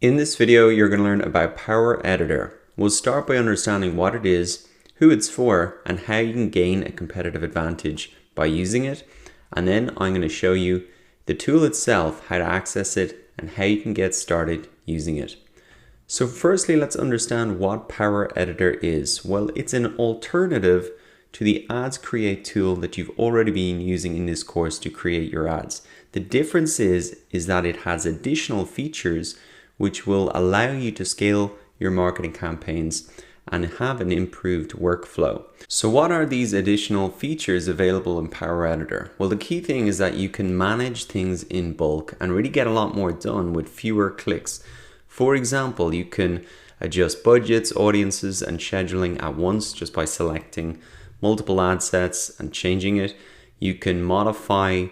In this video, you're going to learn about Power Editor. We'll start by understanding what it is, who it's for, and how you can gain a competitive advantage by using it. And then I'm going to show you the tool itself, how to access it, and how you can get started using it. So firstly, let's understand what Power Editor is. Well, it's an alternative to the Ads Create tool that you've already been using in this course to create your ads. The difference is that it has additional features which will allow you to scale your marketing campaigns and have an improved workflow. So what are these additional features available in Power Editor? Well, the key thing is that you can manage things in bulk and really get a lot more done with fewer clicks. For example, you can adjust budgets, audiences, and scheduling at once just by selecting multiple ad sets and changing it. You can modify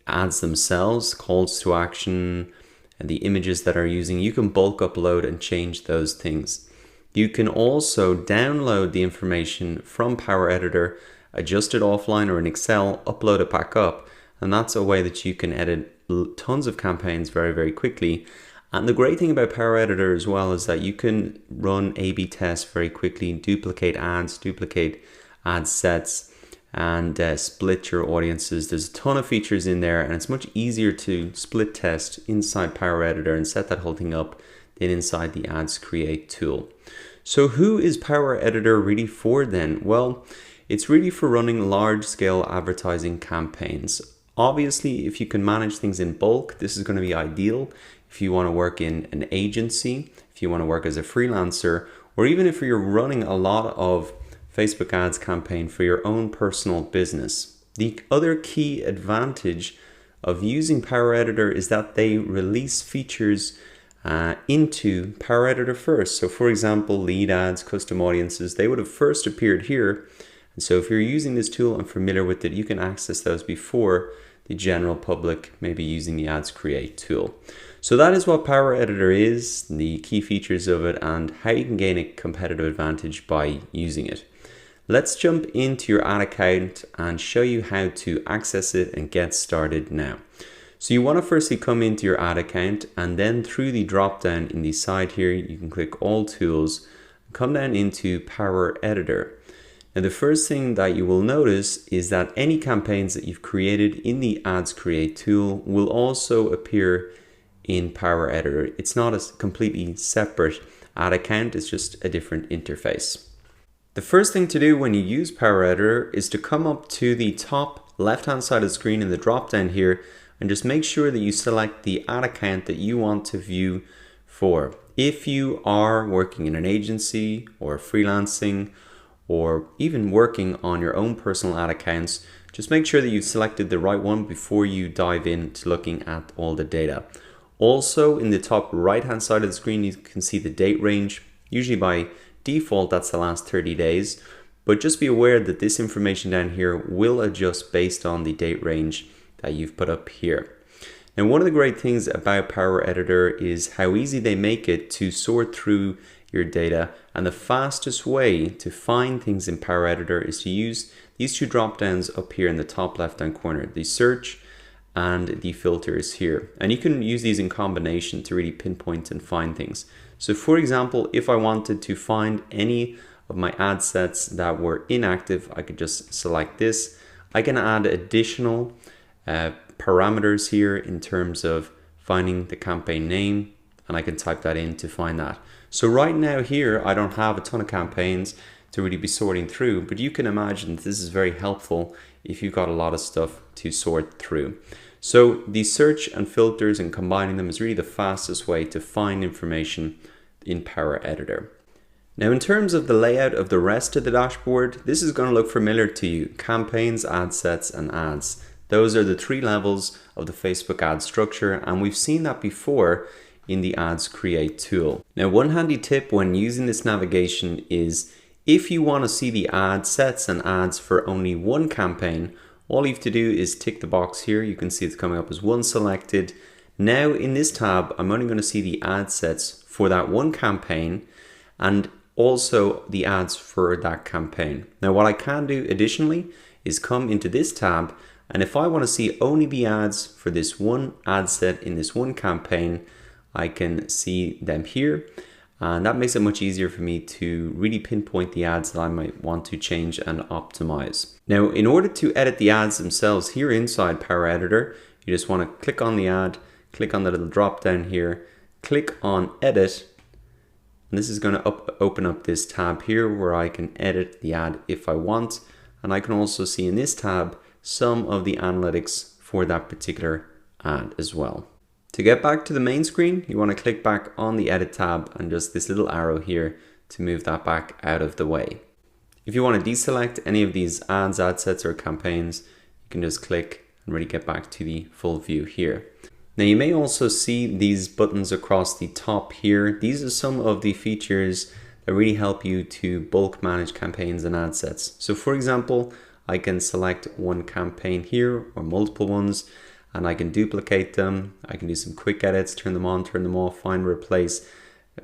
ads themselves, calls to action, and the images that are using. You can bulk upload and change those things. You can also download the information from Power Editor, adjust it offline or in Excel, upload it back up, and that's a way that you can edit tons of campaigns very, very quickly. And the great thing about Power Editor as well is that you can run A/B tests very quickly, duplicate ads, duplicate ad sets, and split your audiences. There's a ton of features in there, and it's much easier to split test inside Power Editor and set that whole thing up than inside the Ads Create tool. So who is Power Editor really for then? Well, it's really for running large scale advertising campaigns. Obviously, if you can manage things in bulk, this is going to be ideal. If you want to work in an agency, if you want to work as a freelancer, or even if you're running a lot of Facebook ads campaign for your own personal business. The other key advantage of using Power Editor is that they release features into Power Editor first. So for example, lead ads, custom audiences, they would have first appeared here. And so if you're using this tool and familiar with it, you can access those before the general public may be using the Ads Create tool. So that is what Power Editor is, the key features of it, and how you can gain a competitive advantage by using it. Let's jump into your ad account and show you how to access it and get started now. So you want to firstly come into your ad account, and then through the drop down in the side here, you can click All Tools, come down into Power Editor. Now the first thing that you will notice is that any campaigns that you've created in the Ads Create tool will also appear in Power Editor. It's not a completely separate ad account, it's just a different interface. The first thing to do when you use Power Editor is to come up to the top left hand side of the screen in the drop down here and just make sure that you select the ad account that you want to view for. If you are working in an agency or freelancing or even working on your own personal ad accounts, just make sure that you've selected the right one before you dive into looking at all the data. Also in the top right hand side of the screen you can see the date range. Usually by default that's the last 30 days, but just be aware that this information down here will adjust based on the date range that you've put up here. Now one of the great things about Power Editor is how easy they make it to sort through your data, and the fastest way to find things in Power Editor is to use these two drop downs up here in the top left hand corner, the search and the filters here, and you can use these in combination to really pinpoint and find things. So for example, if I wanted to find any of my ad sets that were inactive, I could just select this. I can add additional parameters here in terms of finding the campaign name, and I can type that in to find that. So right now here, I don't have a ton of campaigns to really be sorting through, but you can imagine that this is very helpful if you've got a lot of stuff to sort through. So the search and filters and combining them is really the fastest way to find information in Power Editor. Now in terms of the layout of the rest of the dashboard, this is going to look familiar to you. Campaigns, ad sets, and ads. Those are the three levels of the Facebook ad structure, and we've seen that before in the Ads Create tool. Now one handy tip when using this navigation is if you want to see the ad sets and ads for only one campaign, all you have to do is tick the box here. You can see it's coming up as one selected. Now in this tab, I'm only going to see the ad sets for that one campaign and also the ads for that campaign. Now what I can do additionally is come into this tab, and if I want to see only the ads for this one ad set in this one campaign, I can see them here. And that makes it much easier for me to really pinpoint the ads that I might want to change and optimize. Now, in order to edit the ads themselves here inside Power Editor, you just want to click on the ad, click on the little drop down here, click on Edit, and this is going to open up this tab here where I can edit the ad if I want. And I can also see in this tab some of the analytics for that particular ad as well. To get back to the main screen, you want to click back on the Edit tab and just this little arrow here to move that back out of the way. If you want to deselect any of these ads, ad sets, or campaigns, you can just click and really get back to the full view here. Now you may also see these buttons across the top here. These are some of the features that really help you to bulk manage campaigns and ad sets. So for example, I can select one campaign here or multiple ones, and I can duplicate them. I can do some quick edits, turn them on, turn them off, find, replace,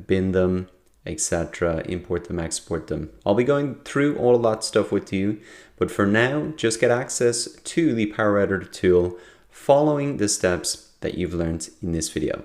bin them, etc. Import them, export them. I'll be going through all of that stuff with you, but for now, just get access to the Power Editor tool following the steps that you've learned in this video.